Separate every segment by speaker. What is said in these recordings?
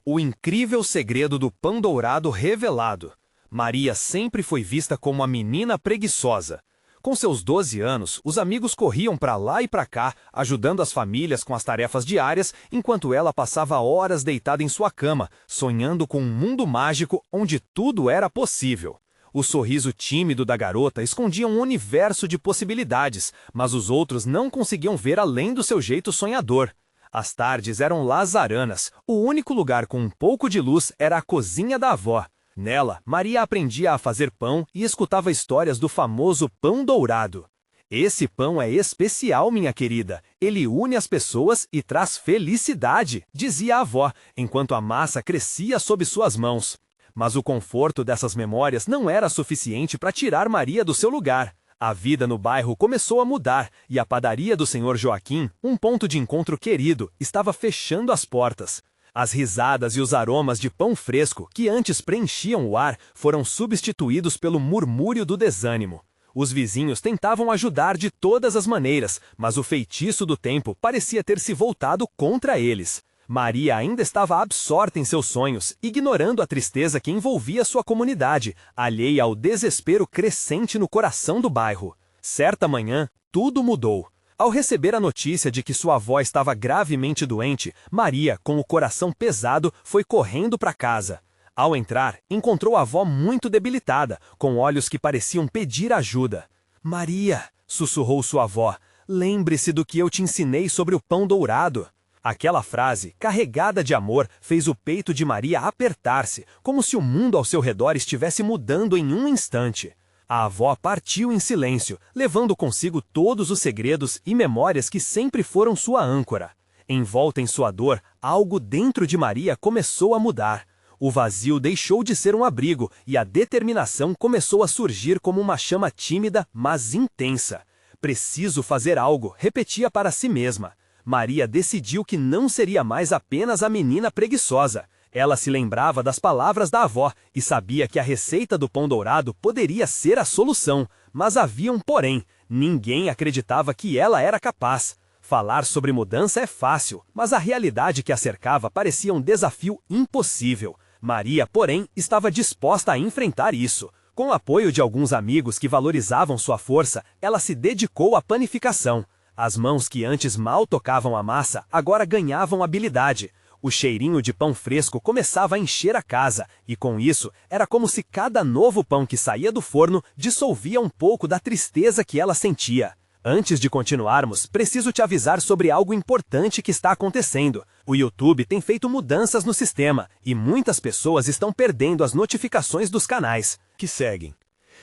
Speaker 1: O incrível segredo do pão dourado revelado. Maria sempre foi vista como uma menina preguiçosa. Com seus 12 anos, os amigos corriam para lá e para cá, ajudando as famílias com as tarefas diárias, enquanto ela passava horas deitada em sua cama, sonhando com um mundo mágico onde tudo era possível. O sorriso tímido da garota escondia um universo de possibilidades, mas os outros não conseguiam ver além do seu jeito sonhador. As tardes eram lazaranas. O único lugar com um pouco de luz era a cozinha da avó. Nela, Maria aprendia a fazer pão e escutava histórias do famoso pão dourado. Esse pão é especial, minha querida. Ele une as pessoas e traz felicidade, dizia a avó, enquanto a massa crescia sob suas mãos. Mas o conforto dessas memórias não era suficiente para tirar Maria do seu lugar. A vida no bairro começou a mudar e a padaria do Sr. Joaquim, um ponto de encontro querido, estava fechando as portas. As risadas e os aromas de pão fresco, que antes preenchiam o ar, foram substituídos pelo murmúrio do desânimo. Os vizinhos tentavam ajudar de todas as maneiras, mas o feitiço do tempo parecia ter se voltado contra eles. Maria ainda estava absorta em seus sonhos, ignorando a tristeza que envolvia sua comunidade, alheia ao desespero crescente no coração do bairro. Certa manhã, tudo mudou. Ao receber a notícia de que sua avó estava gravemente doente, Maria, com o coração pesado, foi correndo para casa. Ao entrar, encontrou a avó muito debilitada, com olhos que pareciam pedir ajuda. "Maria", sussurrou sua avó, "lembre-se do que eu te ensinei sobre o pão dourado." Aquela frase, carregada de amor, fez o peito de Maria apertar-se, como se o mundo ao seu redor estivesse mudando em um instante. A avó partiu em silêncio, levando consigo todos os segredos e memórias que sempre foram sua âncora. Envolta em sua dor, algo dentro de Maria começou a mudar. O vazio deixou de ser um abrigo e a determinação começou a surgir como uma chama tímida, mas intensa. "Preciso fazer algo", repetia para si mesma. Maria decidiu que não seria mais apenas a menina preguiçosa. Ela se lembrava das palavras da avó e sabia que a receita do pão dourado poderia ser a solução. Mas havia um porém: ninguém acreditava que ela era capaz. Falar sobre mudança é fácil, mas a realidade que a cercava parecia um desafio impossível. Maria, porém, estava disposta a enfrentar isso. Com o apoio de alguns amigos que valorizavam sua força, ela se dedicou à panificação. As mãos que antes mal tocavam a massa agora ganhavam habilidade. O cheirinho de pão fresco começava a encher a casa, e com isso, era como se cada novo pão que saía do forno dissolvia um pouco da tristeza que ela sentia. Antes de continuarmos, preciso te avisar sobre algo importante que está acontecendo. O YouTube tem feito mudanças no sistema, e muitas pessoas estão perdendo as notificações dos canais que seguem.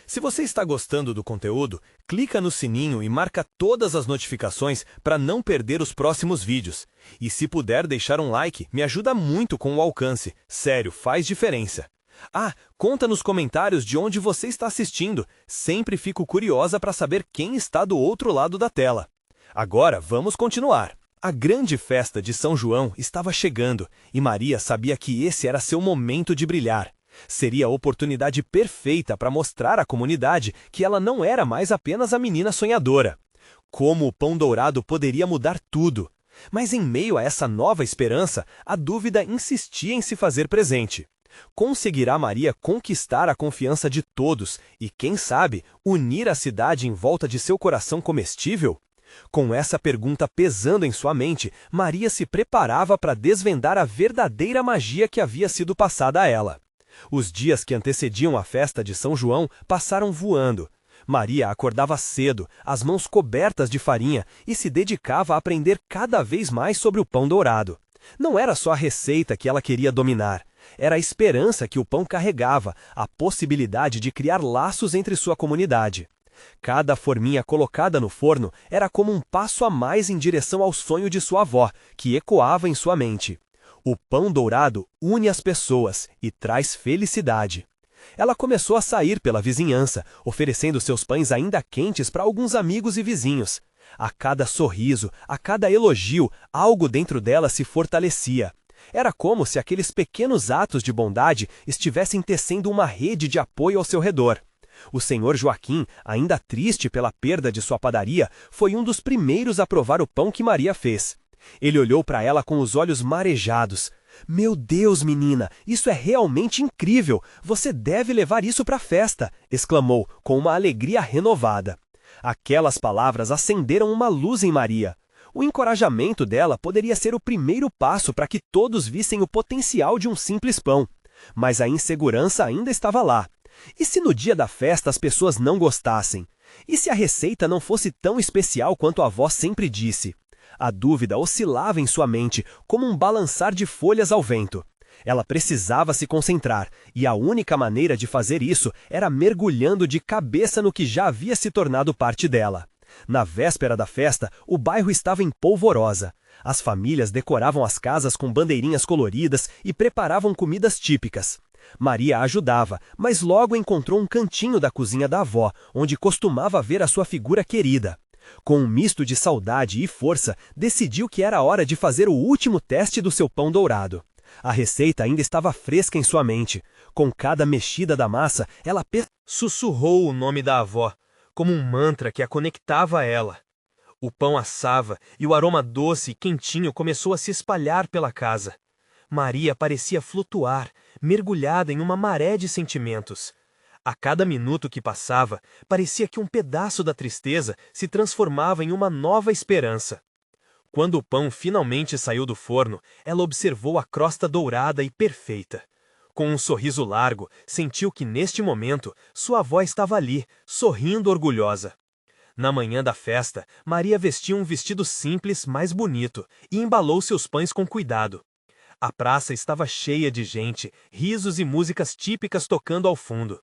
Speaker 1: Se você está gostando do conteúdo, clica no sininho e marca todas as notificações para não perder os próximos vídeos. E se puder deixar um like, me ajuda muito com o alcance. Sério, faz diferença. Conta nos comentários de onde você está assistindo. Sempre fico curiosa para saber quem está do outro lado da tela. Agora, vamos continuar. A grande festa de São João estava chegando, e Maria sabia que esse era seu momento de brilhar. Seria a oportunidade perfeita para mostrar à comunidade que ela não era mais apenas a menina sonhadora. Como o pão dourado poderia mudar tudo? Mas em meio a essa nova esperança, a dúvida insistia em se fazer presente. Conseguirá Maria conquistar a confiança de todos e, quem sabe, unir a cidade em volta de seu coração comestível? Com essa pergunta pesando em sua mente, Maria se preparava para desvendar a verdadeira magia que havia sido passada a ela. Os dias que antecediam a festa de São João passaram voando. Maria acordava cedo, as mãos cobertas de farinha, e se dedicava a aprender cada vez mais sobre o pão dourado. Não era só a receita que ela queria dominar, era a esperança que o pão carregava, a possibilidade de criar laços entre sua comunidade. Cada forminha colocada no forno era como um passo a mais em direção ao sonho de sua avó, que ecoava em sua mente. O pão dourado une as pessoas e traz felicidade. Ela começou a sair pela vizinhança, oferecendo seus pães ainda quentes para alguns amigos e vizinhos. A cada sorriso, a cada elogio, algo dentro dela se fortalecia. Era como se aqueles pequenos atos de bondade estivessem tecendo uma rede de apoio ao seu redor. O Sr. Joaquim, ainda triste pela perda de sua padaria, foi um dos primeiros a provar o pão que Maria fez. Ele olhou para ela com os olhos marejados. Meu Deus, menina, isso é realmente incrível! Você deve levar isso para a festa! Exclamou, com uma alegria renovada. Aquelas palavras acenderam uma luz em Maria. O encorajamento dela poderia ser o primeiro passo para que todos vissem o potencial de um simples pão. Mas a insegurança ainda estava lá. E se no dia da festa as pessoas não gostassem? E se a receita não fosse tão especial quanto a avó sempre disse? A dúvida oscilava em sua mente, como um balançar de folhas ao vento. Ela precisava se concentrar, e a única maneira de fazer isso era mergulhando de cabeça no que já havia se tornado parte dela. Na véspera da festa, o bairro estava em polvorosa. As famílias decoravam as casas com bandeirinhas coloridas e preparavam comidas típicas. Maria ajudava, mas logo encontrou um cantinho da cozinha da avó, onde costumava ver a sua figura querida. Com um misto de saudade e força, decidiu que era hora de fazer o último teste do seu pão dourado. A receita ainda estava fresca em sua mente. Com cada mexida da massa, ela sussurrou o nome da avó, como um mantra que a conectava a ela. O pão assava e o aroma doce e quentinho começou a se espalhar pela casa. Maria parecia flutuar, mergulhada em uma maré de sentimentos. A cada minuto que passava, parecia que um pedaço da tristeza se transformava em uma nova esperança. Quando o pão finalmente saiu do forno, ela observou a crosta dourada e perfeita. Com um sorriso largo, sentiu que neste momento sua avó estava ali, sorrindo orgulhosa. Na manhã da festa, Maria vestiu um vestido simples, mas bonito, e embalou seus pães com cuidado. A praça estava cheia de gente, risos e músicas típicas tocando ao fundo.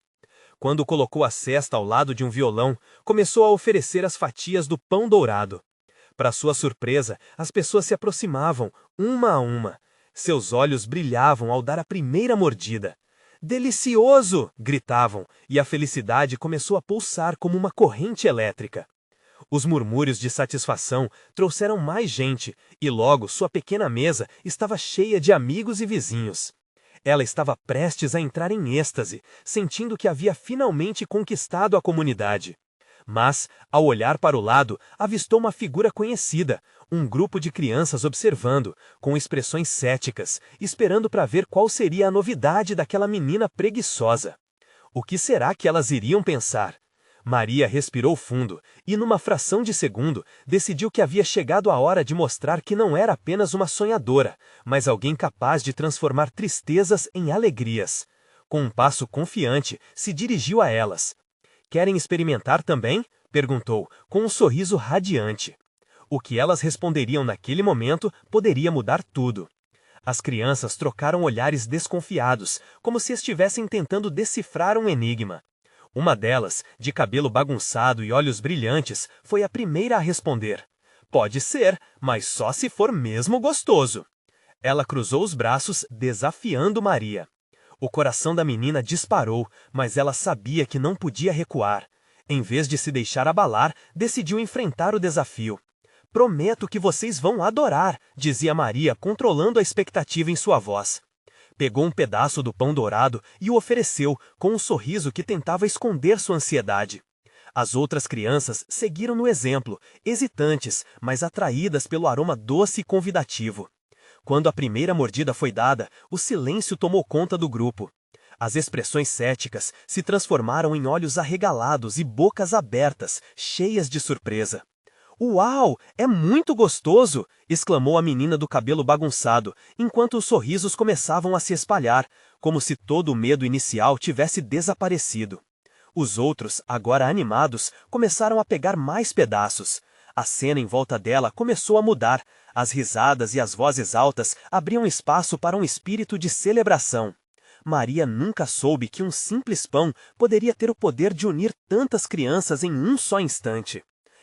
Speaker 1: Quando colocou a cesta ao lado de um violão, começou a oferecer as fatias do pão dourado. Para sua surpresa, as pessoas se aproximavam, uma a uma. Seus olhos brilhavam ao dar a primeira mordida. "Delicioso!" gritavam, e a felicidade começou a pulsar como uma corrente elétrica. Os murmúrios de satisfação trouxeram mais gente, e logo sua pequena mesa estava cheia de amigos e vizinhos. Ela estava prestes a entrar em êxtase, sentindo que havia finalmente conquistado a comunidade. Mas, ao olhar para o lado, avistou uma figura conhecida, um grupo de crianças observando, com expressões céticas, esperando para ver qual seria a novidade daquela menina preguiçosa. O que será que elas iriam pensar? Maria respirou fundo e, numa fração de segundo, decidiu que havia chegado a hora de mostrar que não era apenas uma sonhadora, mas alguém capaz de transformar tristezas em alegrias. Com um passo confiante, se dirigiu a elas. "Querem experimentar também?" perguntou, com um sorriso radiante. O que elas responderiam naquele momento poderia mudar tudo. As crianças trocaram olhares desconfiados, como se estivessem tentando decifrar um enigma. Uma delas, de cabelo bagunçado e olhos brilhantes, foi a primeira a responder. "Pode ser, mas só se for mesmo gostoso." Ela cruzou os braços, desafiando Maria. O coração da menina disparou, mas ela sabia que não podia recuar. Em vez de se deixar abalar, decidiu enfrentar o desafio. "Prometo que vocês vão adorar", dizia Maria, controlando a expectativa em sua voz. Pegou um pedaço do pão dourado e o ofereceu, com um sorriso que tentava esconder sua ansiedade. As outras crianças seguiram no exemplo, hesitantes, mas atraídas pelo aroma doce e convidativo. Quando a primeira mordida foi dada, o silêncio tomou conta do grupo. As expressões céticas se transformaram em olhos arregalados e bocas abertas, cheias de surpresa. "Uau! É muito gostoso!" exclamou a menina do cabelo bagunçado, enquanto os sorrisos começavam a se espalhar, como se todo o medo inicial tivesse desaparecido. Os outros, agora animados, começaram a pegar mais pedaços. A cena em volta dela começou a mudar. As risadas e as vozes altas abriam espaço para um espírito de celebração. Maria nunca soube que um simples pão poderia ter o poder de unir tantas crianças em um só instante.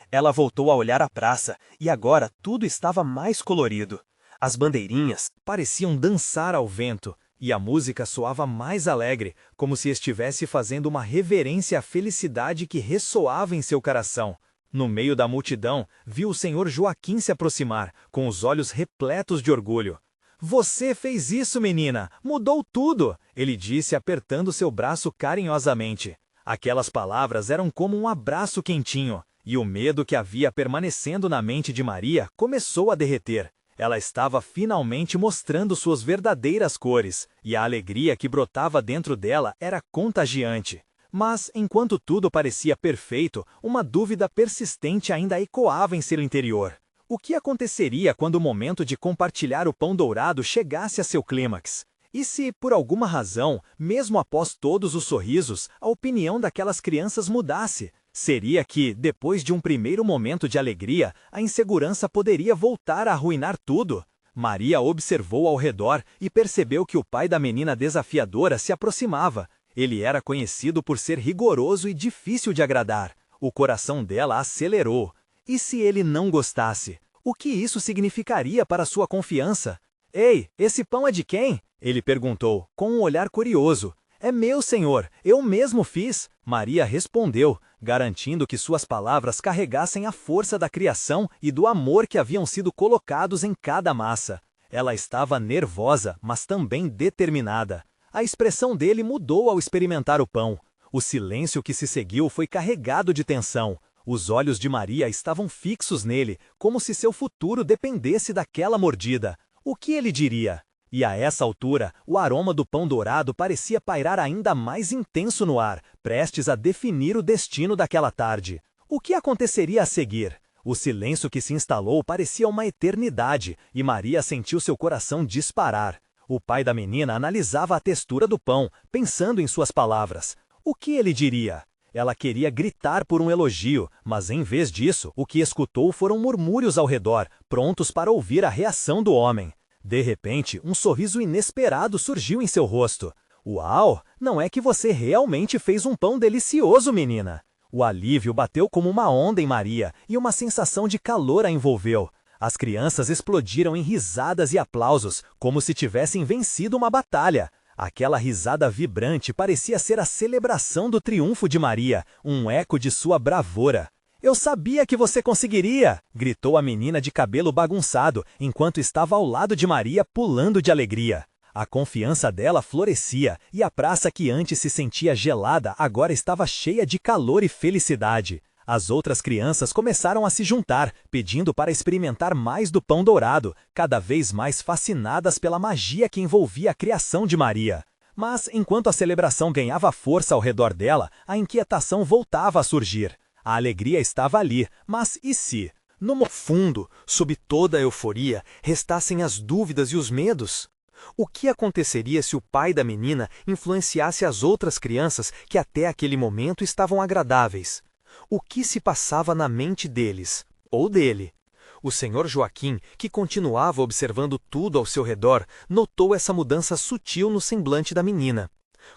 Speaker 1: Ela voltou a olhar a praça, e agora tudo estava mais colorido. As bandeirinhas pareciam dançar ao vento, e a música soava mais alegre, como se estivesse fazendo uma reverência à felicidade que ressoava em seu coração. No meio da multidão, viu o senhor Joaquim se aproximar, com os olhos repletos de orgulho. "Você fez isso, menina! Mudou tudo!" ele disse, apertando seu braço carinhosamente. Aquelas palavras eram como um abraço quentinho. E o medo que havia permanecendo na mente de Maria começou a derreter.
Speaker 2: Ela estava finalmente mostrando suas verdadeiras cores, e a alegria que brotava dentro dela era contagiante. Mas, enquanto tudo parecia perfeito, uma dúvida persistente ainda ecoava em seu interior. O que aconteceria quando o momento de compartilhar o pão dourado chegasse a seu clímax? E se, por alguma razão, mesmo após todos os sorrisos, a opinião daquelas crianças mudasse? Seria que, depois de um primeiro momento de alegria, a insegurança poderia voltar a arruinar tudo? Maria observou ao redor e percebeu que o pai da menina desafiadora se aproximava. Ele era conhecido por ser rigoroso e difícil de agradar. O coração dela acelerou. E se ele não gostasse? O que isso significaria para sua confiança? Ei, esse pão é de quem? Ele perguntou, com um olhar curioso. É meu, senhor, eu mesmo fiz. Maria respondeu, garantindo que suas palavras carregassem a força da criação e do amor que haviam sido colocados em cada massa. Ela estava nervosa, mas também determinada. A expressão dele mudou ao experimentar o pão. O silêncio que se seguiu foi carregado de tensão. Os olhos de Maria estavam fixos nele, como se seu futuro dependesse daquela mordida. O que ele diria? E a essa altura, o aroma do pão dourado parecia pairar ainda mais intenso no ar, prestes a definir o destino daquela tarde. O que aconteceria a seguir? O silêncio que se instalou parecia uma eternidade, e Maria sentiu seu coração disparar. O pai da menina analisava a textura do pão, pensando em suas palavras. O que ele diria? Ela queria gritar por um elogio, mas em vez disso, o que escutou foram murmúrios ao redor, prontos para ouvir a reação do homem. De repente, um sorriso inesperado surgiu em seu rosto. Uau! Não é que você realmente fez um pão delicioso, menina! O alívio bateu como uma onda em Maria, e uma sensação de calor a envolveu. As crianças explodiram em risadas e aplausos, como se tivessem vencido uma batalha. Aquela risada vibrante parecia ser a celebração do triunfo de Maria, um eco de sua bravura. Eu sabia que você conseguiria! Gritou a menina de cabelo bagunçado, enquanto estava ao lado de Maria pulando de alegria. A confiança dela florescia, e a praça que antes se sentia gelada agora estava cheia de calor e felicidade. As outras crianças começaram a se juntar, pedindo para experimentar mais do pão dourado, cada vez mais fascinadas pela magia que envolvia a criação de Maria. Mas, enquanto a celebração ganhava força ao redor dela, a inquietação voltava a surgir. A alegria estava ali, mas e se, no fundo, sob toda a euforia, restassem as dúvidas e os medos? O que aconteceria se o pai da menina influenciasse as outras crianças que até aquele momento estavam agradáveis? O que se passava na mente deles, ou dele? O senhor Joaquim, que continuava observando tudo ao seu redor, notou essa mudança sutil no semblante da menina.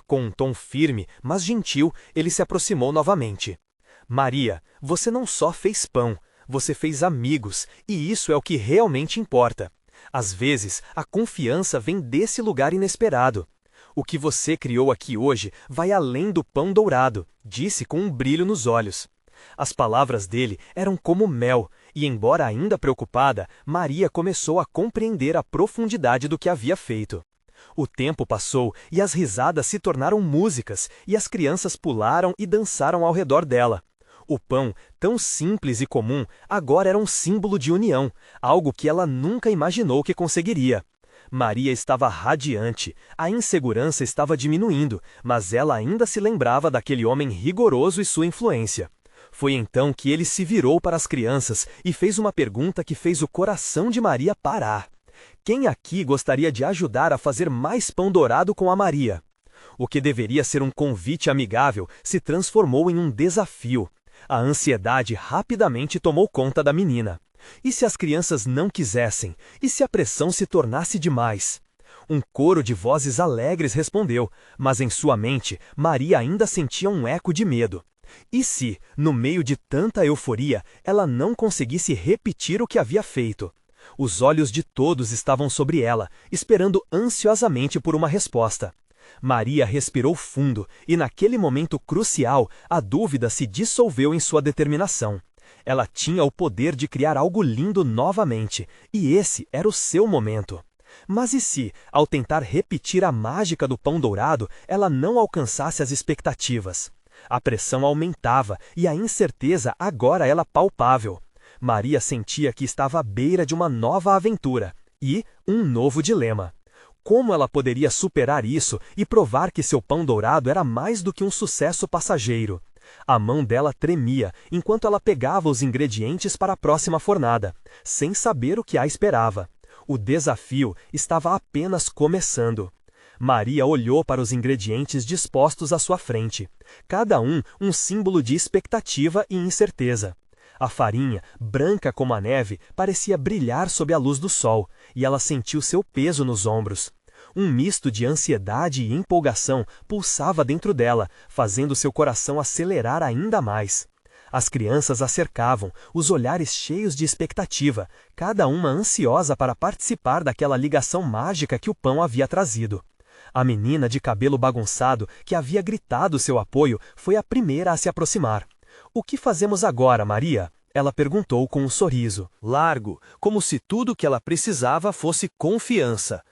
Speaker 2: Com um tom firme, mas gentil, ele se aproximou novamente. Maria, você não só fez pão, você fez amigos, e isso é o que realmente importa. Às vezes, a confiança vem desse lugar inesperado. O que você criou aqui hoje vai além do pão dourado, disse com um brilho nos olhos. As palavras dele eram como mel, e embora ainda preocupada, Maria começou a compreender a profundidade do que havia feito. O tempo passou e as risadas se tornaram músicas, e as crianças pularam e dançaram ao redor dela. O pão, tão simples e comum, agora era um símbolo de união, algo que ela nunca imaginou que conseguiria. Maria estava radiante, a insegurança estava diminuindo, mas ela ainda se lembrava daquele homem rigoroso e sua influência. Foi então que ele se virou para as crianças e fez uma pergunta que fez o coração de Maria parar. Quem aqui gostaria de ajudar a fazer mais pão dourado com a Maria? O que deveria ser um convite amigável se transformou em um desafio. A ansiedade rapidamente tomou conta da menina. E se as crianças não quisessem? E se a pressão se tornasse demais? Um coro de vozes alegres respondeu, mas em sua mente, Maria ainda sentia um eco de medo. E se, no meio de tanta euforia, ela não conseguisse repetir o que havia feito? Os olhos de todos estavam sobre ela, esperando ansiosamente por uma resposta. Maria respirou fundo e, naquele momento crucial, a dúvida se dissolveu em sua determinação. Ela tinha o poder de criar algo lindo novamente, e esse era o seu momento. Mas e se, ao tentar repetir a mágica do pão dourado, ela não alcançasse as expectativas? A pressão aumentava e a incerteza agora era palpável.
Speaker 1: Maria sentia que estava à beira de uma nova aventura e um novo dilema. Como ela poderia superar isso e provar que seu pão dourado era mais do que um sucesso passageiro? A mão dela tremia enquanto ela pegava os ingredientes para a próxima fornada, sem saber o que a esperava. O desafio estava apenas começando. Maria olhou para os ingredientes dispostos à sua frente, cada um símbolo de expectativa e incerteza. A farinha, branca como a neve, parecia brilhar sob a luz do sol, e ela sentiu seu peso nos ombros. Um misto de ansiedade e empolgação pulsava dentro dela, fazendo seu coração acelerar ainda mais. As crianças a cercavam, os olhares cheios de expectativa, cada uma ansiosa para participar daquela ligação mágica que o pão havia trazido. A menina de cabelo bagunçado, que havia gritado seu apoio, foi a primeira a se aproximar. "O que fazemos agora, Maria?" ela perguntou com um sorriso largo, como se tudo o que ela precisava fosse confiança.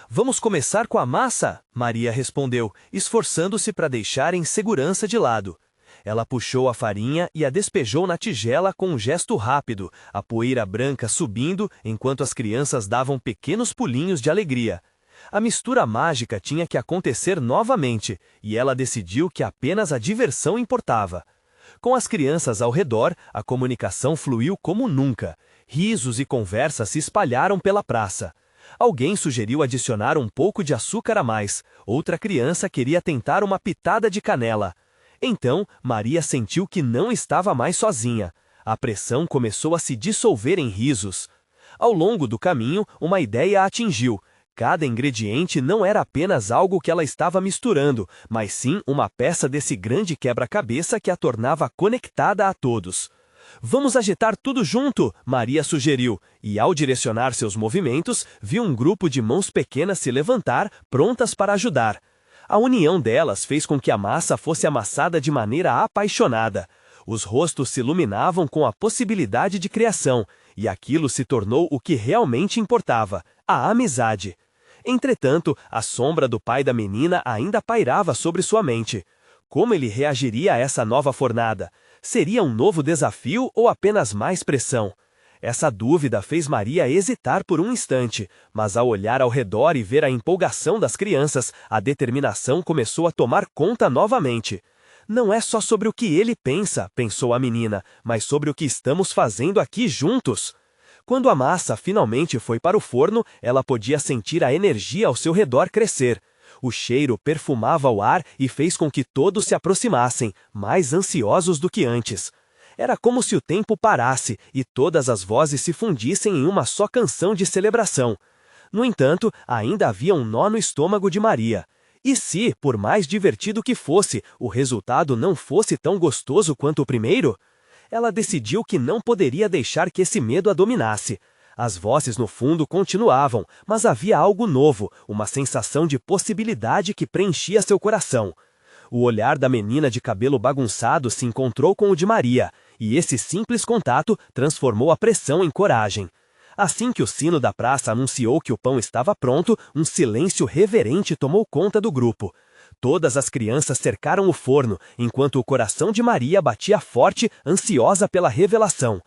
Speaker 1: "Vamos começar com a massa?" Maria respondeu, esforçando-se para deixar a insegurança de lado. Ela puxou a farinha e a despejou na tigela com um gesto rápido, a poeira branca subindo enquanto as crianças davam pequenos pulinhos de alegria. A mistura mágica tinha que acontecer novamente, e ela decidiu que apenas a diversão importava. Com as crianças ao redor, a comunicação fluiu como nunca. Risos e conversas se espalharam pela praça. Alguém sugeriu adicionar um pouco de açúcar a mais, outra criança queria tentar uma pitada de canela. Então, Maria sentiu que não estava mais sozinha. A pressão começou a se dissolver em risos. Ao longo do caminho, uma ideia a atingiu. Cada ingrediente não era apenas algo que ela estava misturando, mas sim uma peça desse grande quebra-cabeça que a tornava conectada a todos. "Vamos agitar tudo junto", Maria sugeriu, e ao direcionar seus movimentos, viu um grupo de mãos pequenas se levantar, prontas para ajudar. A união delas fez com que a massa fosse amassada de maneira apaixonada. Os rostos se iluminavam com a possibilidade de criação, e aquilo se tornou o que realmente importava: a amizade. Entretanto, a sombra do pai da menina ainda pairava sobre sua mente. Como ele reagiria a essa nova fornada? Seria um novo desafio ou apenas mais pressão? Essa dúvida fez Maria hesitar por um instante, mas ao olhar ao redor e ver a empolgação das crianças, a determinação começou a tomar conta novamente. "Não é só sobre o que ele pensa", pensou a menina, "mas sobre o que estamos fazendo aqui juntos." Quando a massa finalmente foi para o forno, ela podia sentir a energia ao seu redor crescer. O cheiro perfumava o ar e fez com que todos se aproximassem, mais ansiosos do que antes. Era como se o tempo parasse e todas as vozes se fundissem em uma só canção de celebração. No entanto, ainda havia um nó no estômago de Maria. E se, por mais divertido que fosse, o resultado não fosse tão gostoso quanto o primeiro? Ela decidiu que não poderia deixar que esse medo a dominasse. As vozes no fundo continuavam, mas havia algo novo, uma sensação de possibilidade que preenchia seu coração. O olhar da menina de cabelo bagunçado se encontrou com o de Maria, e esse simples contato transformou a pressão em coragem. Assim que o sino da praça anunciou que o pão estava pronto, um silêncio reverente tomou conta do grupo. Todas as crianças cercaram o forno, enquanto o coração de Maria batia forte, ansiosa pela revelação.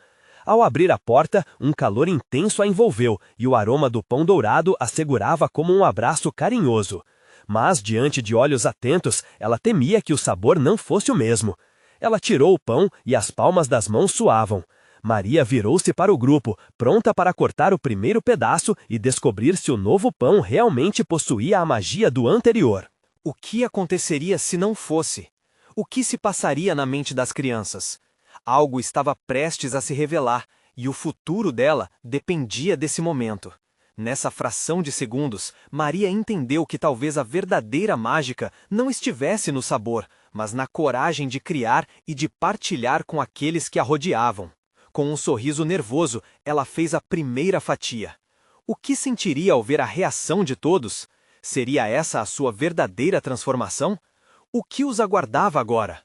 Speaker 1: Ao abrir a porta, um calor intenso a envolveu, e o aroma do pão dourado a segurava como um abraço carinhoso. Mas, diante de olhos atentos, ela temia que o sabor não fosse o mesmo. Ela tirou o pão e as palmas das mãos suavam. Maria virou-se para o grupo, pronta para cortar o primeiro pedaço e descobrir se o novo pão realmente possuía a magia do anterior.
Speaker 3: O que aconteceria se não fosse? O que se passaria na mente das crianças? Algo estava prestes a se revelar, e o futuro dela dependia desse momento. Nessa fração de segundos, Maria entendeu que talvez a verdadeira mágica não estivesse no sabor, mas na coragem de criar e de partilhar com aqueles que a rodeavam. Com um sorriso nervoso, ela fez a primeira fatia. O que sentiria ao ver a reação de todos? Seria essa a sua verdadeira transformação? O que os aguardava agora?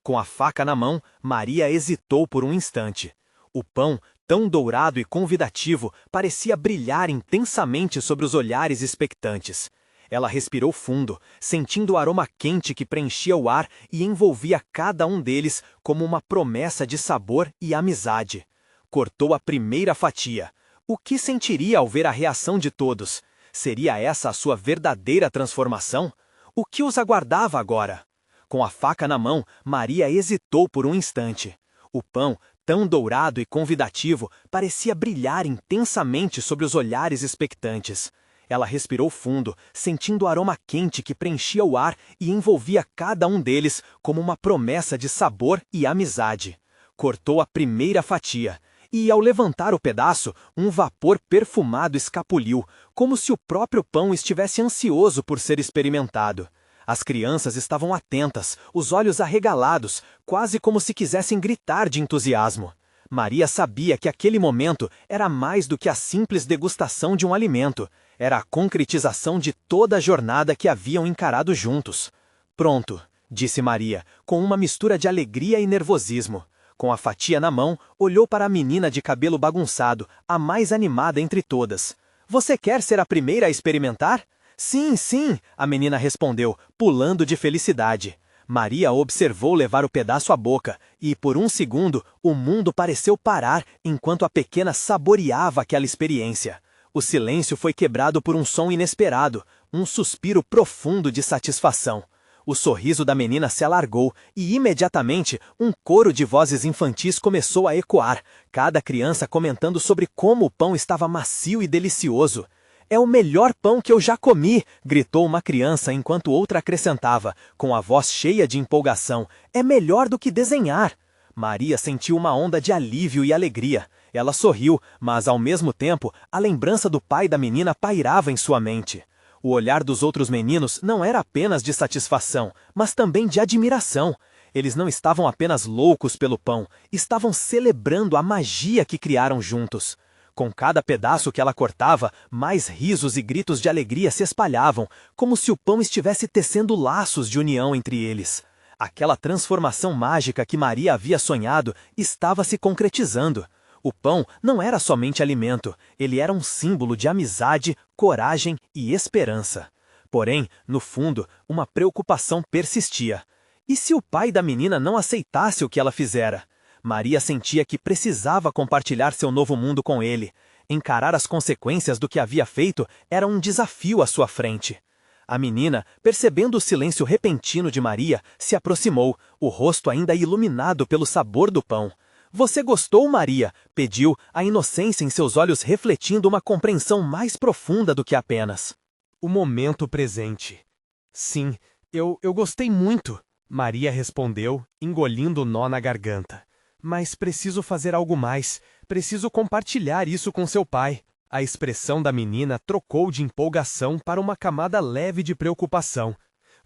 Speaker 3: Com a faca na mão, Maria hesitou por um instante. O pão, tão dourado e convidativo, parecia brilhar intensamente sobre os olhares expectantes. Ela respirou fundo, sentindo o aroma quente que preenchia o ar e envolvia cada um deles como uma promessa de sabor e amizade. cortou a primeira fatia. O que sentiria ao ver a reação de todos? Seria essa a sua verdadeira transformação? O que os aguardava agora? Com a faca na mão, Maria hesitou por um instante. O pão, tão dourado e convidativo, parecia brilhar intensamente sobre os olhares expectantes. Ela respirou fundo, sentindo o aroma quente que preenchia o ar e envolvia cada um deles como uma promessa de sabor e amizade. Cortou a primeira fatia, e ao levantar o pedaço, um vapor perfumado escapuliu, como se o próprio pão estivesse ansioso por ser experimentado. As crianças estavam atentas, os olhos arregalados, quase como se quisessem gritar de entusiasmo. Maria sabia que aquele momento era mais do que a simples degustação de um alimento. Era a concretização de toda a jornada que haviam encarado juntos. Pronto, disse Maria, com uma mistura de alegria e nervosismo. Com a fatia na mão, olhou para a menina de cabelo bagunçado, a mais animada entre todas. Você quer ser a primeira a experimentar? Sim, sim, a menina respondeu, pulando de felicidade. Maria observou levar o pedaço à boca, e por um segundo o mundo pareceu parar enquanto a pequena saboreava aquela experiência. O silêncio foi quebrado por um som inesperado, um suspiro profundo de satisfação. O sorriso da menina se alargou e imediatamente um coro de vozes infantis começou a ecoar, cada criança comentando sobre como o pão estava macio e delicioso. É o melhor pão que eu já comi, gritou uma criança enquanto outra acrescentava, com a voz cheia de empolgação. É melhor do que desenhar. Maria sentiu uma onda de alívio e alegria. Ela sorriu, mas ao mesmo tempo, a lembrança do pai da menina pairava em sua mente. O olhar dos outros meninos não era apenas de satisfação, mas também de admiração. Eles não estavam apenas loucos pelo pão, estavam celebrando a magia que criaram juntos. Com cada pedaço que ela cortava, mais risos e gritos de alegria se espalhavam, como se o pão estivesse tecendo laços de união entre eles. Aquela transformação mágica que Maria havia sonhado estava se concretizando. O pão não era somente alimento, ele era um símbolo de amizade, coragem e esperança. Porém, no fundo, uma preocupação persistia. E se o pai da menina não aceitasse o que ela fizera? Maria sentia que precisava compartilhar seu novo mundo com ele. Encarar as consequências do que havia feito era um desafio à sua frente. A menina, percebendo o silêncio repentino de Maria, se aproximou, o rosto ainda iluminado pelo sabor do pão. Você gostou, Maria? Pediu, a inocência em seus olhos refletindo uma compreensão mais profunda do que apenas
Speaker 1: o momento presente. Sim, eu gostei muito, Maria respondeu, engolindo o nó na garganta. Mas preciso fazer algo mais, preciso compartilhar isso com seu pai. A expressão da menina trocou de empolgação para uma camada leve de preocupação.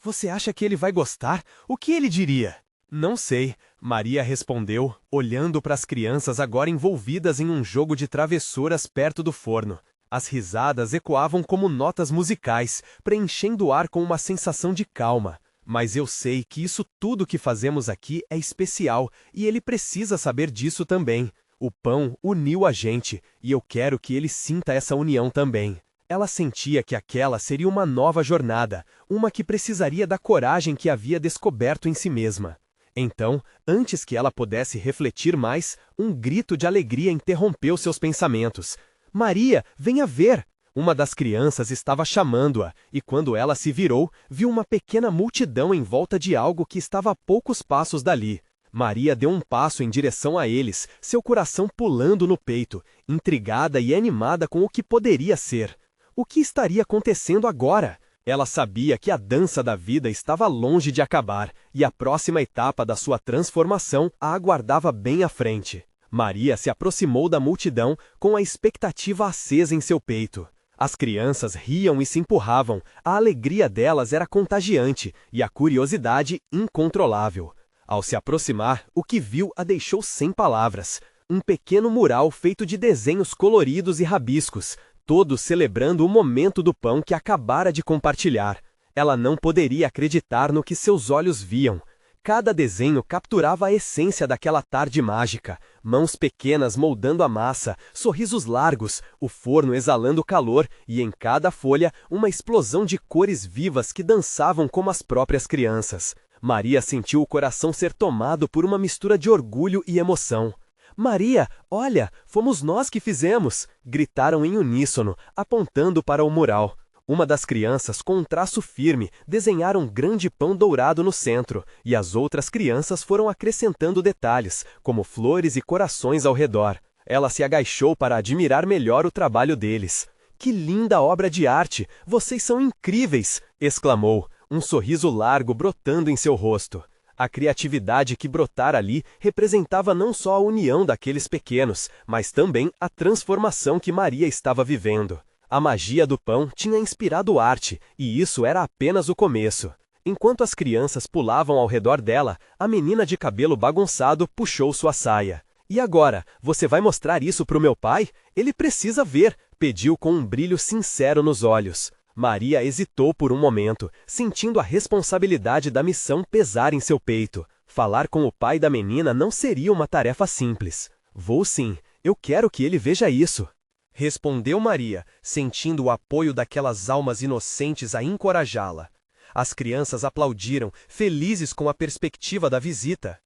Speaker 1: Você acha que ele vai gostar? O que ele diria? Não sei, Maria respondeu, olhando para as crianças agora envolvidas em um jogo de travessuras perto do forno. As risadas ecoavam como notas musicais, preenchendo o ar com uma sensação de calma. Mas eu sei que isso tudo que fazemos aqui é especial, e ele precisa saber disso também. O pão uniu a gente, e eu quero que ele sinta essa união também. Ela sentia que aquela seria uma nova jornada, uma que precisaria da coragem que havia descoberto em si mesma. Então, antes que ela pudesse refletir mais, um grito de alegria interrompeu seus pensamentos. Maria, venha ver! Uma das crianças estava chamando-a, e quando ela se virou, viu uma pequena multidão em volta de algo que estava a poucos passos dali. Maria deu um passo em direção a eles, seu coração pulando no peito, intrigada e animada com o que poderia ser. O que estaria acontecendo agora? Ela sabia que a dança da vida estava longe de acabar, e a próxima etapa da sua transformação a aguardava bem à frente. Maria se aproximou da multidão com a expectativa acesa em seu peito. As crianças riam e se empurravam, a alegria delas era contagiante e a curiosidade incontrolável. Ao se aproximar, o que viu a deixou sem palavras. Um pequeno mural feito de desenhos coloridos e rabiscos, todos celebrando o momento do pão que acabara de compartilhar. Ela não poderia acreditar no que seus olhos viam. Cada desenho capturava a essência daquela tarde mágica. Mãos pequenas moldando a massa, sorrisos largos, o forno exalando calor e em cada folha uma explosão de cores vivas que dançavam como as próprias crianças. Maria sentiu o coração ser tomado por uma mistura de orgulho e emoção.
Speaker 3: Maria, olha, fomos nós que fizemos! Gritaram em uníssono, apontando para o mural. Uma das crianças, com um traço firme, desenhara um grande pão dourado no centro, e as outras crianças foram acrescentando detalhes, como flores e corações ao redor. Ela se agachou para admirar melhor o trabalho deles. Que linda obra de arte! Vocês são incríveis! Exclamou, um sorriso largo brotando em seu rosto. A criatividade que brotara ali representava não só a união daqueles pequenos, mas também a transformação que Maria estava vivendo. A magia do pão tinha inspirado arte, e isso era apenas o começo. Enquanto as crianças pulavam ao redor dela, a menina de cabelo bagunçado puxou sua saia. E agora, você vai mostrar isso para o meu pai? Ele precisa ver, pediu com um brilho sincero nos olhos. Maria hesitou por um momento, sentindo a responsabilidade da missão pesar em seu peito. Falar com o pai da menina não seria uma tarefa simples. Vou sim, eu quero que ele veja isso. Respondeu Maria, sentindo o apoio daquelas almas inocentes a encorajá-la. As crianças aplaudiram, felizes com a perspectiva da visita.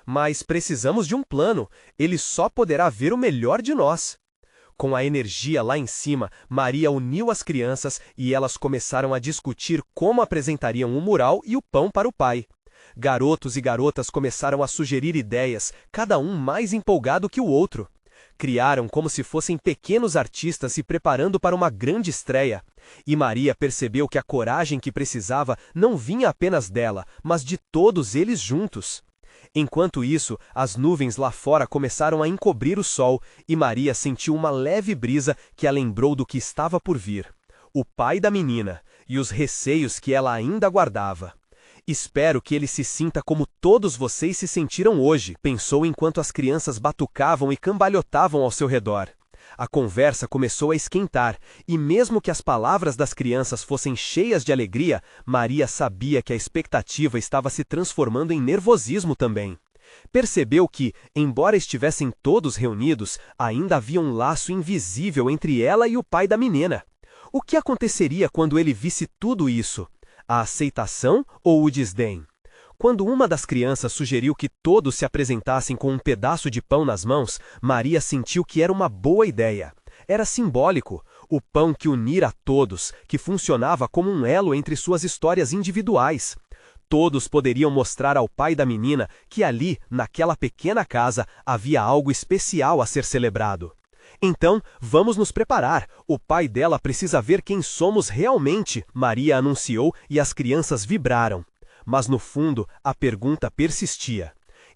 Speaker 3: Mas precisamos de um plano, ele só poderá ver o melhor de nós. Com a energia lá em cima, Maria uniu as crianças e elas começaram a discutir como apresentariam o mural e o pão para o pai. Garotos e garotas começaram a sugerir ideias, cada um mais empolgado que o outro. Criaram como se fossem pequenos artistas se preparando para uma grande estreia. E Maria percebeu que a coragem que precisava não vinha apenas dela, mas de todos eles juntos. Enquanto isso, as nuvens lá fora começaram a encobrir o sol, e Maria sentiu uma leve brisa que a lembrou do que estava por vir. O pai da menina, e os receios que ela ainda guardava. Espero que ele se sinta como todos vocês se sentiram hoje, pensou enquanto as crianças batucavam e cambalhotavam ao seu redor. A conversa começou a esquentar, e mesmo que as palavras das crianças fossem cheias de alegria, Maria sabia que a expectativa estava se transformando em nervosismo também. Percebeu que, embora estivessem todos reunidos, ainda havia um laço invisível entre ela e o pai da menina. O que aconteceria quando ele visse tudo isso? A aceitação ou o desdém? Quando uma das crianças sugeriu que todos se apresentassem com um pedaço de pão nas mãos, Maria sentiu que era uma boa ideia. Era simbólico, o pão que unira a todos, que funcionava como um elo entre suas histórias individuais. Todos poderiam mostrar ao pai da menina que ali, naquela pequena casa, havia algo especial a ser celebrado. Então, vamos nos preparar. O pai dela precisa ver quem somos realmente, Maria anunciou e as crianças vibraram. Mas no fundo, a pergunta persistia.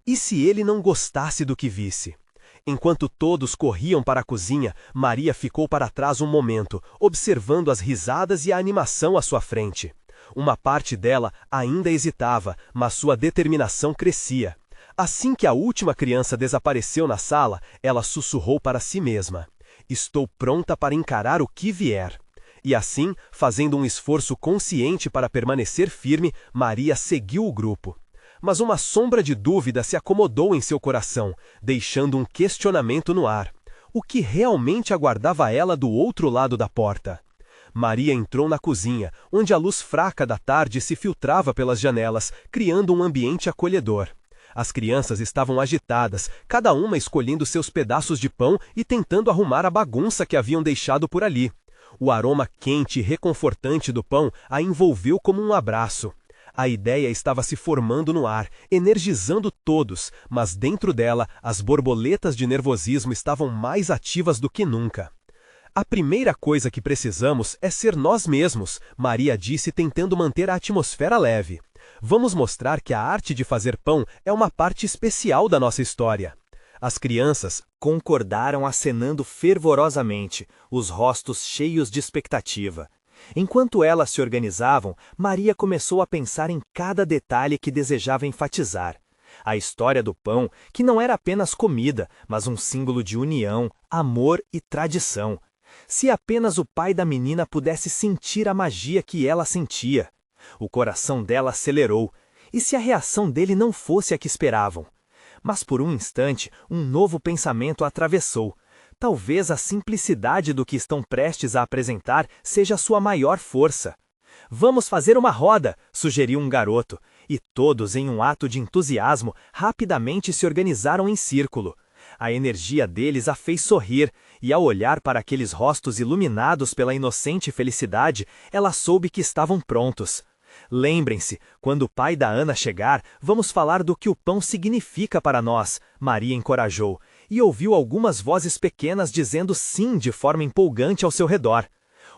Speaker 3: E se ele não gostasse do que visse? Enquanto todos corriam para a cozinha, Maria ficou para trás um momento, observando as risadas e a animação à sua frente. Uma parte dela ainda hesitava, mas sua determinação crescia. Assim que a última criança desapareceu na sala, ela sussurrou para si mesma: "Estou pronta para encarar o que vier." E assim, fazendo um esforço consciente para permanecer firme, Maria seguiu o grupo. Mas uma sombra de dúvida se acomodou em seu coração, deixando um questionamento no ar. O que realmente aguardava ela do outro lado da porta? Maria entrou na cozinha, onde a luz fraca da tarde se filtrava pelas janelas, criando um ambiente acolhedor. As crianças estavam agitadas, cada uma escolhendo seus pedaços de pão e tentando arrumar a bagunça que haviam deixado por ali. O aroma quente e reconfortante do pão a envolveu como um abraço. A ideia estava se formando no ar, energizando todos, mas dentro dela as borboletas de nervosismo estavam mais ativas do que nunca. A primeira coisa que precisamos é ser nós mesmos, Maria disse tentando manter a atmosfera leve. Vamos mostrar que a arte de fazer pão é uma parte especial da nossa história. As crianças concordaram acenando fervorosamente, os rostos cheios de expectativa. Enquanto elas se organizavam, Maria começou a pensar em cada detalhe que desejava enfatizar. A história do pão, que não era apenas comida, mas um símbolo de união, amor e tradição. Se apenas o pai da menina pudesse sentir a magia que ela sentia. O coração dela acelerou. E se a reação dele não fosse a que esperavam? Mas por um instante, um novo pensamento a atravessou. Talvez a simplicidade do que estão prestes a apresentar seja sua maior força. "Vamos fazer uma roda", sugeriu um garoto, e todos, em um ato de entusiasmo, rapidamente se organizaram em círculo.
Speaker 2: A energia deles a fez sorrir, e ao olhar para aqueles rostos iluminados pela inocente felicidade, ela soube que estavam prontos. Lembrem-se, quando o pai da Ana chegar, vamos falar do que o pão significa para nós, Maria encorajou, e ouviu algumas vozes pequenas dizendo sim de forma empolgante ao seu redor.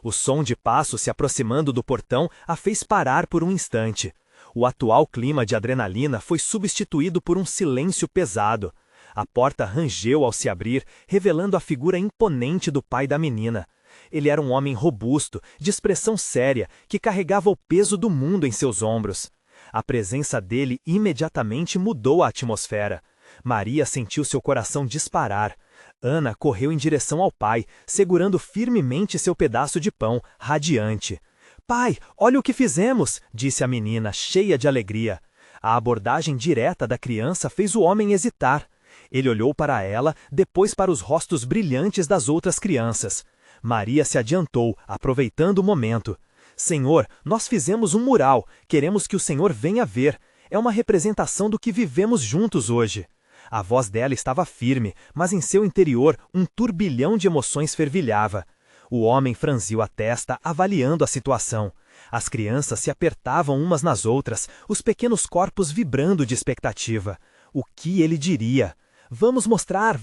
Speaker 2: O som de passos se aproximando do portão a fez parar por um instante. O atual clima de adrenalina foi substituído por um silêncio pesado. A porta rangeu ao se abrir, revelando a figura imponente do pai da menina. Ele era um homem robusto, de expressão séria, que carregava o peso do mundo em seus ombros. A presença dele imediatamente mudou a atmosfera. Maria sentiu seu coração disparar. Ana correu em direção ao pai, segurando firmemente seu pedaço de pão, radiante. "Pai, olha o que fizemos!" disse a menina, cheia de alegria. A abordagem direta da criança fez o homem hesitar. Ele olhou para ela, depois para os rostos brilhantes das outras crianças. Maria se adiantou, aproveitando o momento. "Senhor, nós fizemos um mural. Queremos que o Senhor venha ver. É uma representação do que vivemos juntos hoje." A voz dela estava firme, mas em seu interior um turbilhão de emoções fervilhava. O homem franziu a testa, avaliando a situação. As crianças se apertavam umas nas outras, os pequenos corpos vibrando de expectativa. O que ele diria? Vamos mostrar,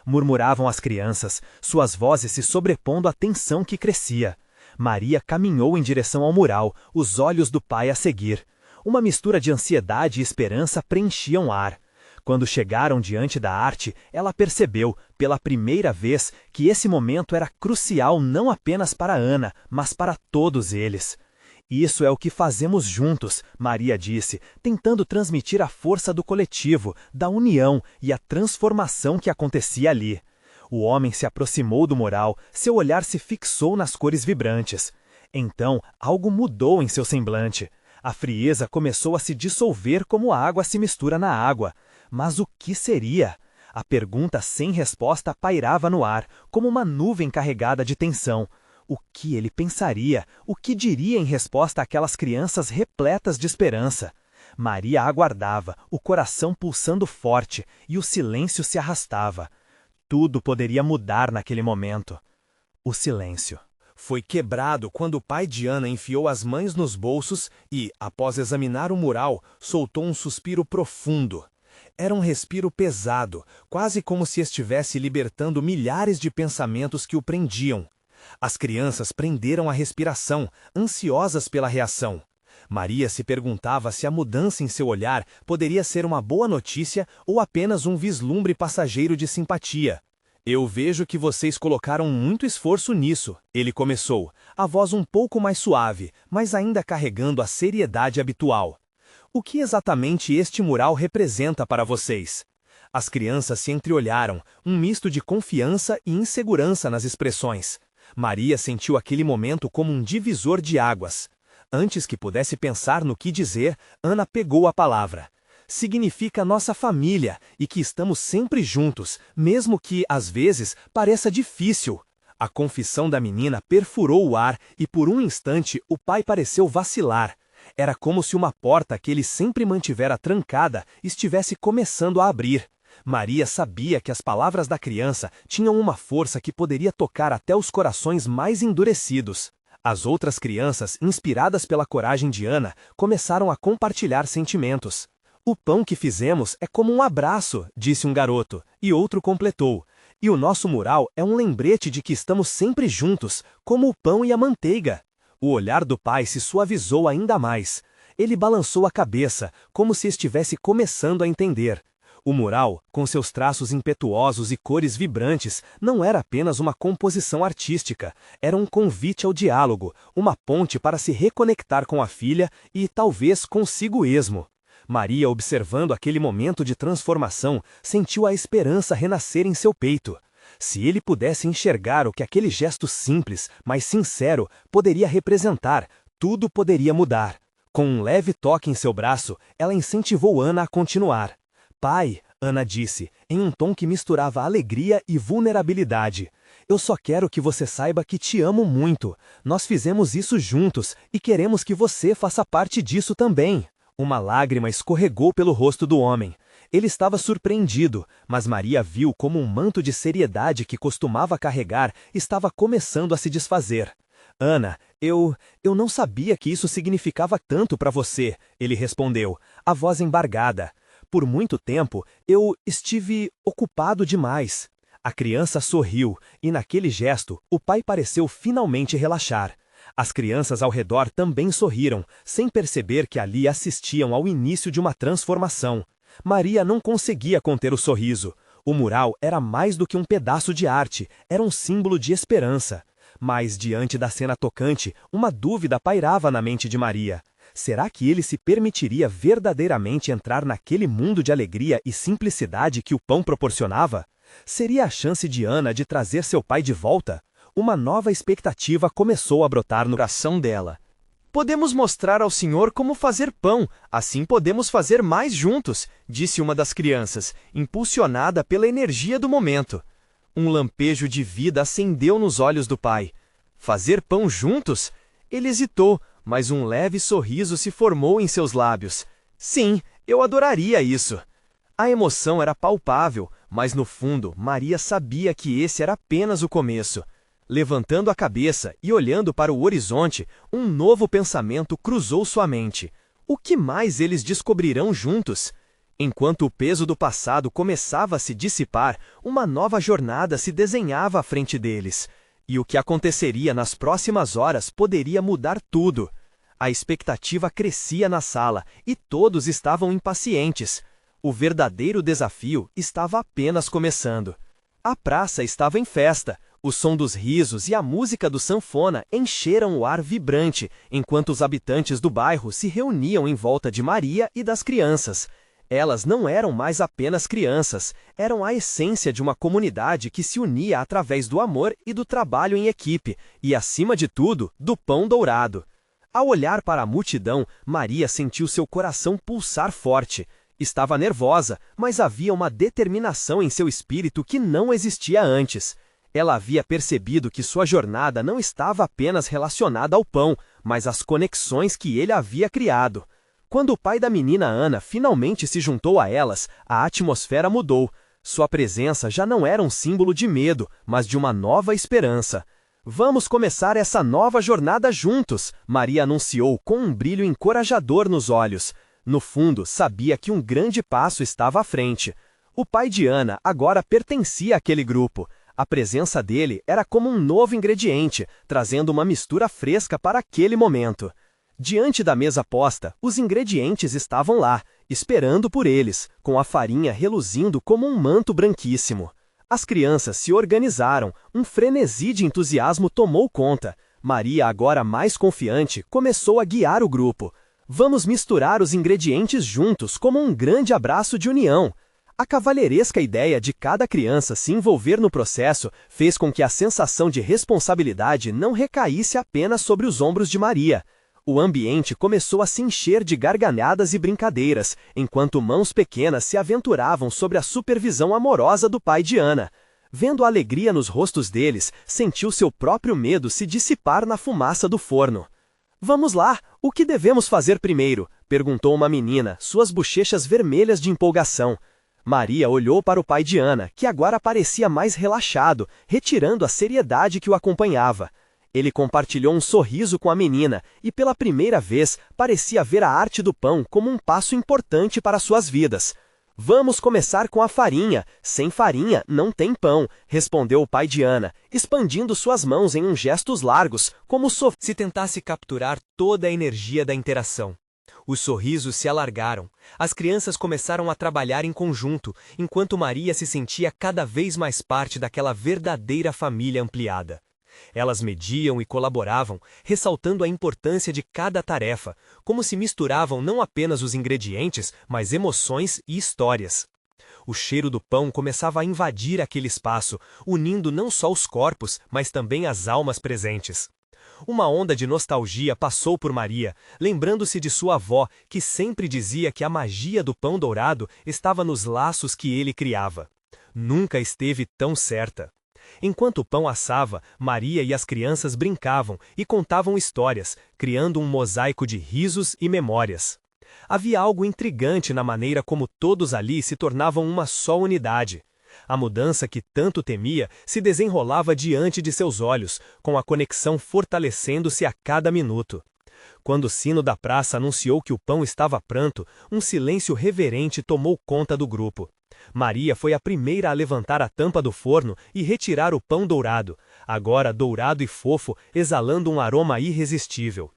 Speaker 2: murmuravam as crianças, suas vozes se sobrepondo à tensão que crescia. Maria caminhou em direção ao mural, os olhos do pai a seguir. Uma mistura de ansiedade e esperança preenchiam o ar. Quando chegaram diante da arte, ela percebeu, pela primeira vez, que esse momento era crucial não apenas para Ana, mas para todos eles. "Isso é o que fazemos juntos", Maria disse, tentando transmitir a força do coletivo, da união e a transformação que acontecia ali. O homem se aproximou do mural, seu olhar se fixou nas cores vibrantes. Então, algo mudou em seu semblante. A frieza começou a se dissolver como a água se mistura na água. Mas o que seria? A pergunta sem resposta pairava no ar, como uma nuvem carregada de tensão. O que ele pensaria? O que diria em resposta àquelas crianças repletas de esperança? Maria aguardava, o coração pulsando forte, e o silêncio se arrastava. Tudo poderia mudar naquele momento. O silêncio foi quebrado quando o pai de Ana enfiou as mãos nos bolsos e, após examinar o mural, soltou um suspiro profundo. Era um respiro pesado, quase como se estivesse libertando milhares de pensamentos que o prendiam. As crianças prenderam a respiração, ansiosas pela reação. Maria se perguntava se a mudança em seu olhar poderia ser uma boa notícia ou apenas um vislumbre passageiro de simpatia. "Eu vejo que vocês colocaram muito esforço nisso", ele começou, a voz um pouco mais suave, mas ainda carregando a seriedade habitual. "O que exatamente este mural representa para vocês?" As crianças se entreolharam, um misto de confiança e insegurança nas expressões. Maria sentiu aquele momento como um divisor de águas. Antes que pudesse pensar no que dizer, Ana pegou a palavra. "Significa nossa família e que estamos sempre juntos, mesmo que, às vezes, pareça difícil." A confissão da menina perfurou o ar e, por um instante, o pai pareceu vacilar. Era como se uma porta que ele sempre mantivera trancada estivesse começando a abrir. Maria sabia que as palavras da criança tinham uma força que poderia tocar até os corações mais endurecidos. As outras crianças, inspiradas pela coragem de Ana, começaram a compartilhar sentimentos. "O pão que fizemos é como um abraço", disse um garoto, e outro completou. "E o nosso mural é um lembrete de que estamos sempre juntos, como o pão e a manteiga." O olhar do pai se suavizou ainda mais. Ele balançou a cabeça, como se estivesse começando a entender. O mural, com seus traços impetuosos e cores vibrantes, não era apenas uma composição artística, era um convite ao diálogo, uma ponte para se reconectar com a filha e, talvez, consigo mesmo. Maria, observando aquele momento de transformação, sentiu a esperança renascer em seu peito. Se ele pudesse enxergar o que aquele gesto simples, mas sincero, poderia representar, tudo poderia mudar. Com um leve toque em seu braço, ela incentivou Ana a continuar. "Pai", Ana disse, em um tom que misturava alegria e vulnerabilidade, "eu só quero que você saiba que te amo muito. Nós fizemos isso juntos e queremos que você faça parte disso também." Uma lágrima escorregou pelo rosto do homem. Ele estava surpreendido, mas Maria viu como um manto de seriedade que costumava carregar estava começando a se desfazer. Ana, eu não sabia que isso significava tanto para você, ele respondeu, a voz embargada. Por muito tempo, eu estive ocupado demais. A criança sorriu, e naquele gesto, o pai pareceu finalmente relaxar. As crianças ao redor também sorriram, sem perceber que ali assistiam ao início de uma transformação. Maria não conseguia conter o sorriso. O mural era mais do que um pedaço de arte, era um símbolo de esperança. Mas, diante da cena tocante, uma dúvida pairava na mente de Maria. Será que ele se permitiria verdadeiramente entrar naquele mundo de alegria e simplicidade que o pão proporcionava? Seria a chance de Ana de trazer seu pai de volta? Uma nova expectativa começou a brotar no coração dela.
Speaker 3: Podemos mostrar ao senhor como fazer pão, assim podemos fazer mais juntos, disse uma das crianças, impulsionada pela energia do momento. Um lampejo de vida acendeu nos olhos do pai. Fazer pão juntos? Ele hesitou, mas um leve sorriso se formou em seus lábios. Sim, eu adoraria isso. A emoção era palpável, mas no fundo, Maria sabia que esse era apenas o começo. Levantando a cabeça e olhando para o horizonte, um novo pensamento cruzou sua mente. O que mais eles descobrirão juntos? Enquanto o peso do passado começava a se dissipar, uma nova jornada se desenhava à frente deles. E o que aconteceria nas próximas horas poderia mudar tudo. A expectativa crescia na sala e todos estavam impacientes. O verdadeiro desafio estava apenas começando. A praça estava em festa. O som dos risos e a música do sanfona encheram o ar vibrante, enquanto os habitantes do bairro se reuniam em volta de Maria e das crianças. Elas não eram mais apenas crianças, eram a essência de uma comunidade que se unia através do amor e do trabalho em equipe, e, acima de tudo, do pão dourado. Ao olhar para a multidão, Maria sentiu seu coração pulsar forte. Estava nervosa, mas havia uma determinação em seu espírito que não existia antes. Ela havia percebido que sua jornada não estava apenas relacionada ao pão, mas às conexões que ele havia criado. Quando o pai da menina Ana finalmente se juntou a elas, a atmosfera mudou. Sua presença já não era um símbolo de medo, mas de uma nova esperança. Vamos começar essa nova jornada juntos, Maria anunciou com um brilho encorajador nos olhos. No fundo, sabia que um grande passo estava à frente. O pai de Ana agora pertencia àquele grupo. A presença dele era como um novo ingrediente, trazendo uma mistura fresca para aquele momento. Diante da mesa posta, os ingredientes estavam lá, esperando por eles, com a farinha reluzindo como um manto branquíssimo. As crianças se organizaram, um frenesi de entusiasmo tomou conta. Maria, agora mais confiante, começou a guiar o grupo. Vamos misturar os ingredientes juntos como um grande abraço de união. A cavalheiresca ideia de cada criança se envolver no processo fez com que a sensação de responsabilidade não recaísse apenas sobre os ombros de Maria. O ambiente começou a se encher de gargalhadas e brincadeiras, enquanto mãos pequenas se aventuravam sobre a supervisão amorosa do pai de Ana. Vendo a alegria nos rostos deles, sentiu seu próprio medo se dissipar na fumaça do forno. Vamos lá, o que devemos fazer primeiro? Perguntou uma menina, suas bochechas vermelhas de empolgação. Maria olhou para o pai de Ana, que agora parecia mais relaxado, retirando a seriedade que o acompanhava. Ele compartilhou um sorriso com a menina e, pela primeira vez, parecia ver a arte do pão como um passo importante para suas vidas. Vamos começar com a farinha. Sem farinha, não tem pão, respondeu o pai de Ana, expandindo suas mãos em gestos largos, como se tentasse capturar toda a energia da interação. Os sorrisos se alargaram. As crianças começaram a trabalhar em conjunto, enquanto Maria se sentia cada vez mais parte daquela verdadeira família ampliada. Elas mediam e colaboravam, ressaltando a importância de cada tarefa, como se misturavam não apenas os ingredientes, mas emoções e histórias. O cheiro do pão começava a invadir aquele espaço, unindo não só os corpos, mas também as almas presentes. Uma onda de nostalgia passou por Maria, lembrando-se de sua avó, que sempre dizia que a magia do pão dourado estava nos laços que ele criava. Nunca esteve tão certa. Enquanto o pão assava, Maria e as crianças brincavam e contavam histórias, criando um mosaico de risos e memórias.
Speaker 2: Havia algo intrigante na maneira como todos ali se tornavam uma só unidade. A mudança que tanto temia se desenrolava diante de seus olhos, com a conexão fortalecendo-se a cada minuto. Quando o sino da praça anunciou que o pão estava pronto, um silêncio reverente tomou conta do grupo. Maria foi a primeira a levantar a tampa do forno e retirar o pão dourado, agora dourado e fofo, exalando um aroma irresistível.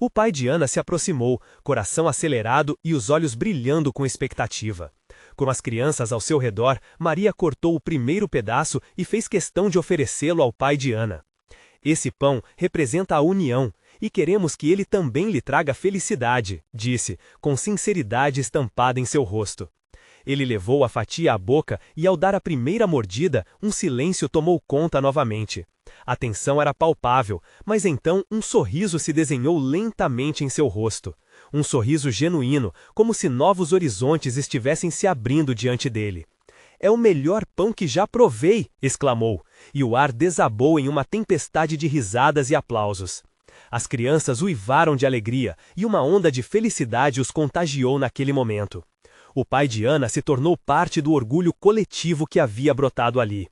Speaker 2: O pai de Ana se aproximou, coração acelerado e os olhos brilhando com expectativa. Com as crianças ao seu redor, Maria cortou o primeiro pedaço e fez questão de oferecê-lo ao pai de Ana. Esse pão representa a união, e queremos que ele também lhe traga felicidade, disse, com sinceridade estampada em seu rosto. Ele levou a fatia à boca e, ao dar a primeira mordida, um silêncio tomou conta novamente. A tensão era palpável, mas então um sorriso se desenhou lentamente em seu rosto. Um sorriso genuíno, como se novos horizontes estivessem se abrindo diante dele. "É o melhor pão que já provei!" exclamou, e o ar desabou em uma tempestade de risadas e aplausos. As crianças uivaram de alegria, e uma onda de felicidade os contagiou naquele momento. O pai de Ana se tornou parte do orgulho coletivo que havia brotado ali.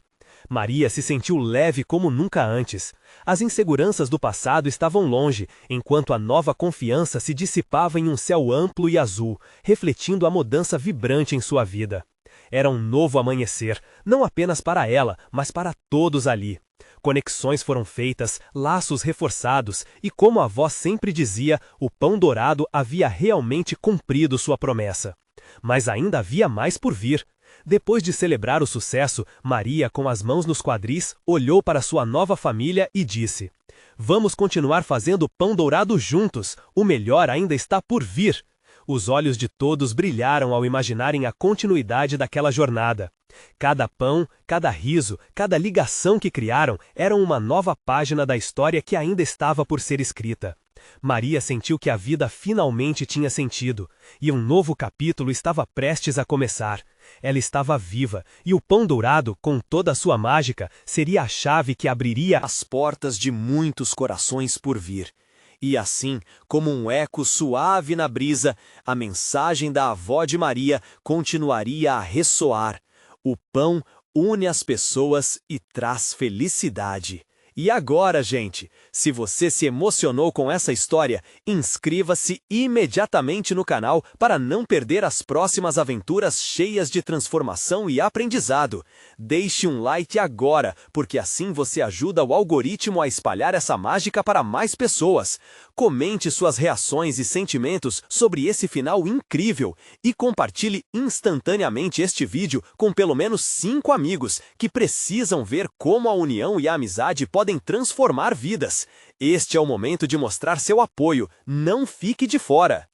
Speaker 2: Maria se sentiu leve como nunca antes. As inseguranças do passado estavam longe, enquanto a nova confiança se dissipava em um céu amplo e azul, refletindo a mudança vibrante em sua vida. Era um novo amanhecer, não apenas para ela, mas para todos ali. Conexões foram feitas, laços reforçados, e como a avó sempre dizia, o pão dourado havia realmente cumprido sua promessa. Mas ainda havia mais por vir. Depois de celebrar o sucesso, Maria, com as mãos nos quadris, olhou para sua nova família e disse: "Vamos continuar fazendo pão dourado juntos, o melhor ainda está por vir." Os olhos de todos brilharam ao imaginarem a continuidade daquela jornada. Cada pão, cada riso, cada ligação que criaram eram uma nova página da história que ainda estava por ser escrita. Maria sentiu que a vida finalmente tinha sentido, e um novo capítulo estava prestes a começar. Ela estava viva, e o pão dourado, com toda a sua mágica, seria a chave que abriria
Speaker 3: as portas de muitos corações por vir. E assim, como um eco suave na brisa, a mensagem da avó de Maria continuaria a ressoar. O pão une as pessoas e traz felicidade. E agora, gente, se você se emocionou com essa história, inscreva-se imediatamente no canal para não perder as próximas aventuras cheias de transformação e aprendizado. Deixe um like agora, porque assim você ajuda o algoritmo a espalhar essa mágica para mais pessoas. Comente suas reações e sentimentos sobre esse final incrível e compartilhe instantaneamente este vídeo com pelo menos 5 amigos que precisam ver como a união e a amizade podem transformar vidas. Este é o momento de mostrar seu apoio, não fique de fora!